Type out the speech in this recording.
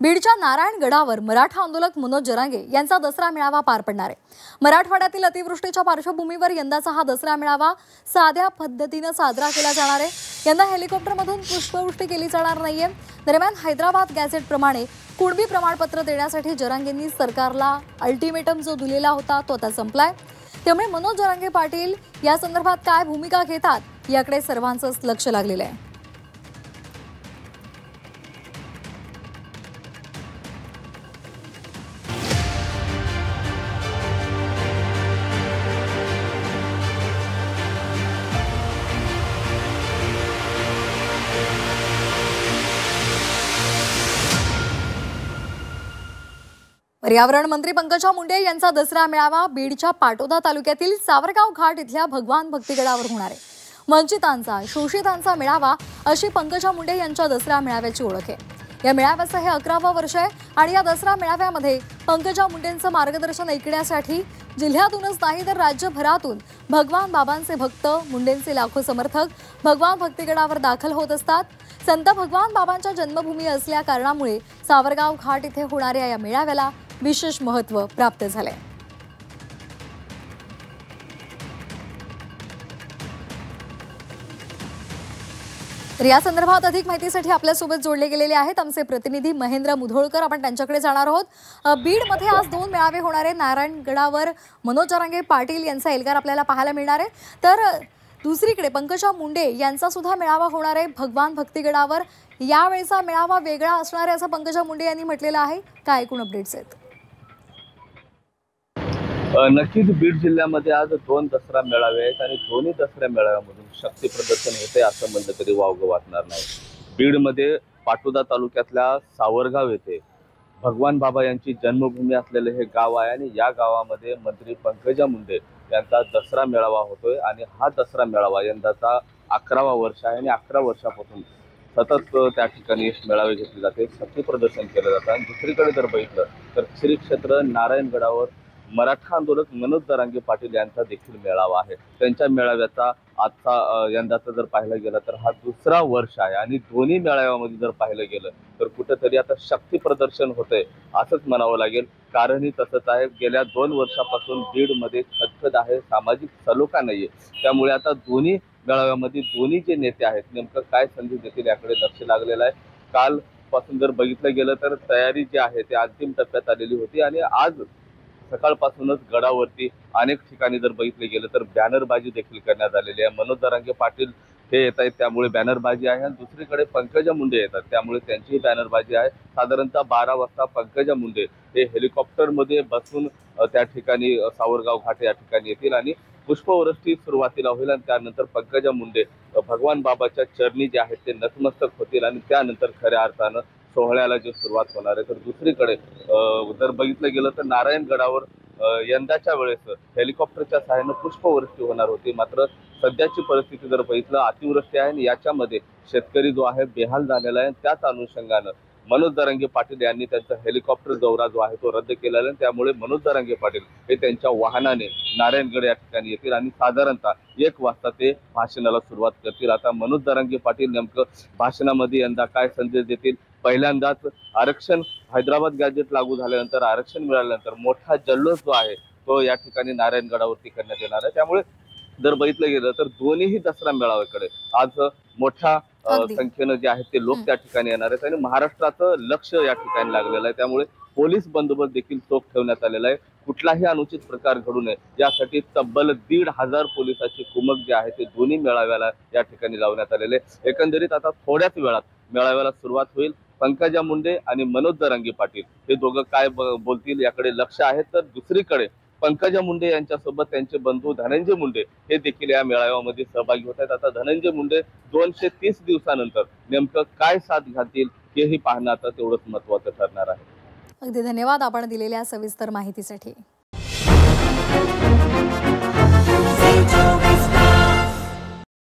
बीडच्या नारायणगडावर मराठा आंदोलक मनोज जरांगे यांचा दसरा मेळावा पार पडणार आहे। मराठवाड्यातील अतिवृष्टीच्या पार्श्वभूमीवर यंदाचा हा दसरा मेळावा साध्या पद्धतीने साजरा केला जाणार आहे। यंदा हेलिकॉप्टरमधून पुष्पवृष्टी केली जाणार नाहीये। दरम्यान हैदराबाद गॅझेट प्रमाणे कुणबी प्रमाणपत्र देण्यासाठी जरांगेंनी सरकारला अल्टिमेटम जो दिलेला होता तो आता संपलाय। त्यामुळे मनोज जरांगे पाटील या संदर्भात काय भूमिका घेतात याकडे सर्वांचंच लक्ष लागलेलं आहे। पर्यावरण मंत्री पंकजा मुंडे यांचा दसरा मेळावा बीडच्या पाटोदा तालुक्यातील सावरगाव घाट इथल्या भगवान भक्तिगडावर होणार आहे। वंचितांचा शोषितांचा मेळावा अशी पंकजा मुंडे यांच्या दसरा मेळाव्याची ओळख आहे। या मेळाव्याचं हे 11वे वर्ष आहे आणि या दसरा मेळाव्यामध्ये पंकजा मुंडेंचं मार्गदर्शन ऐकण्यासाठी जिल्ह्यातूनच नाही तर राज्यभरातून भगवान बाबांचे भक्त मुंडेंचे लाखो समर्थक भगवान भक्तिगडावर दाखल होत असतात। संत भगवान बाबांच्या जन्मभूमी असल्या कारणामुळे सावरगाव घाट इथे होणाऱ्या या मेळाव्याला विशेष महत्त्व प्राप्त झाले। तर या संदर्भात अधिक माहितीसाठी आपल्यासोबत जोडले गेलेले आहेत आमचे प्रतिनिधी महेंद्र मुधोळकर। आपण त्यांच्याकडे जाणार आहोत। बीडमध्ये आज 2 मेळावे होणार आहेत। नारायणगडावर मनोज जरांगे पाटील यांचा एल्गार आपल्याला पाहायला मिळणार आहे, तर दुसरीकडे पंकजा मुंडे यांचा सुद्धा मेळावा होणार आहे भगवान भक्तिगडावर। यावेळेचा मेळावा वेगळा असणार आहे असं पंकजा मुंडे यांनी म्हटलेलं आहे। काय एकूण अपडेट्स आहेत? नक्कीच बीड जिल्ह्यामध्ये आज 2 दसरा मेळावे आहेत आणि दोन्ही दसऱ्या मेळाव्यामधून शक्ती प्रदर्शन होते असं म्हणलं तरी वावगं वाटणार नाही। बीडमध्ये पाटोदा तालुक्यातल्या सावरगाव येथे भगवान बाबा यांची जन्मभूमी असलेले हे गाव आहे आणि या गावामध्ये मंत्री पंकजा मुंडे यांचा दसरा मेळावा होतोय आणि हा दसरा मेळावा यंदाचा 11वा वर्ष आहे आणि 11 वर्षापासून सतत त्या ठिकाणी मेळावे घेतले जाते, शक्ती प्रदर्शन केलं जातं। आणि दुसरीकडे जर बघितलं तर श्री क्षेत्र नारायणगडावर मराठा आंदोलक मनोज जरांगे पाटील यांचा देखील मेळावा आहे। त्यांच्या मेळाव्याचा आजचा यंदाचा जर पाहिलं गेलं तर हा 2रा वर्ष आहे आणि दोन्ही मेळाव्यामध्ये जर पाहिलं गेलं तर कुठेतरी आता शक्ती प्रदर्शन होतंय असंच म्हणावं लागेल। कारणही तसंच आहे, गेल्या 2 वर्षापासून बीडमध्ये खदखद आहे, सामाजिक सलोखा नाहीये। त्यामुळे आता दोन्ही मेळाव्यामध्ये दोन्ही जे नेते आहेत नेमकं काय संधी देतील याकडे लक्ष लागलेलं आहे। काल पासून जर बघितलं गेलं तर तयारी जी आहे ती अंतिम टप्प्यात आलेली होती आणि आज सकाळपासूनच गडावरती अनेक ठिकाणी जर बघितले गेलं तर बॅनरबाजी देखील करण्यात आलेली आहे। मनोज जरांगे पाटील हे येत आहेत त्यामुळे बॅनरबाजी आहे आणि दुसरीकडे पंकजा मुंडे येतात त्यामुळे त्यांचीही बॅनरबाजी आहे। साधारणतः 12 वाजता पंकजा मुंडे हे हेलिकॉप्टरमध्ये बसून त्या ठिकाणी सावरगाव घाट या ठिकाणी येतील आणि पुष्पवृष्टी सुरुवातीला होईल आणि त्यानंतर पंकजा मुंडे भगवान बाबाच्या चरणी जे आहेत ते नतमस्तक होतील आणि त्यानंतर खऱ्या अर्थानं सोहळ्याला जी सुरुवात होणार आहे। तर दुसरीकडे जर बघितलं गेलं तर नारायणगडावर यंदाच्या वेळेस हेलिकॉप्टरच्या सहाय्याने पुष्पवृष्टी होणार होती, मात्र सध्याची परिस्थिती जर बघितलं अतिवृष्टी आहे आणि याच्यामध्ये शेतकरी जो आहे बेहाल झालेला आहे। त्याच अनुषंगानं मनोज जरांगे पाटील यांनी त्यांचा हेलिकॉप्टर दौरा जो आहे तो रद्द केलेला आहे। त्यामुळे मनोज जरांगे पाटील हे त्यांच्या वाहनाने नारायणगड या ठिकाणी येतील आणि साधारणतः 1 वाजता ते भाषणाला सुरुवात करतील। आता मनोज जरांगे पाटील नेमकं भाषणामध्ये यंदा काय संदेश देतील? पहिल्यांदाच आरक्षण हैदराबाद गॅझेट लागू झाल्यानंतर आरक्षण मिळाल्यानंतर मोठा जल्लोष जो आहे तो या ठिकाणी नारायणगडावरती करण्यात येणार आहे। त्यामुळे जर बघितलं गेलं तर दोन्ही दसरा मेळाव्याकडे आज मोठ्या संख्येनं जे आहेत ते लोक त्या ठिकाणी येणार आहेत आणि महाराष्ट्राचं लक्ष या ठिकाणी लागलेलं आहे। त्यामुळे पोलीस बंदोबस्त देखील चोख ठेवण्यात आलेला आहे। कुठलाही अनुचित प्रकार घडू नये यासाठी तब्बल 1,500 पोलिसाची कुमक जे आहे ते दोन्ही मेळाव्याला या ठिकाणी लावण्यात आलेले। एकंदरीत आता थोड्याच वेळात मेळाव्याला सुरुवात होईल। पंकजा मुंडे आणि मनोज जरांगे पाटील हे दोघं काय बोलतील याकडे लक्ष आहे। तर दुसरीकडे पंकजा मुंडे यांच्यासोबत त्यांचे बंधू धनंजय मुंडे हे देखील या मेळाव्यामध्ये सहभागी होत आहेत। आता धनंजय मुंडे 230 दिवसानंतर नेमकं काय साथ घालतील हेही पाहणं आता तेवढंच महत्त्वाचं ठरणार आहे। अगदी धन्यवाद आपण दिलेल्या सविस्तर माहितीसाठी।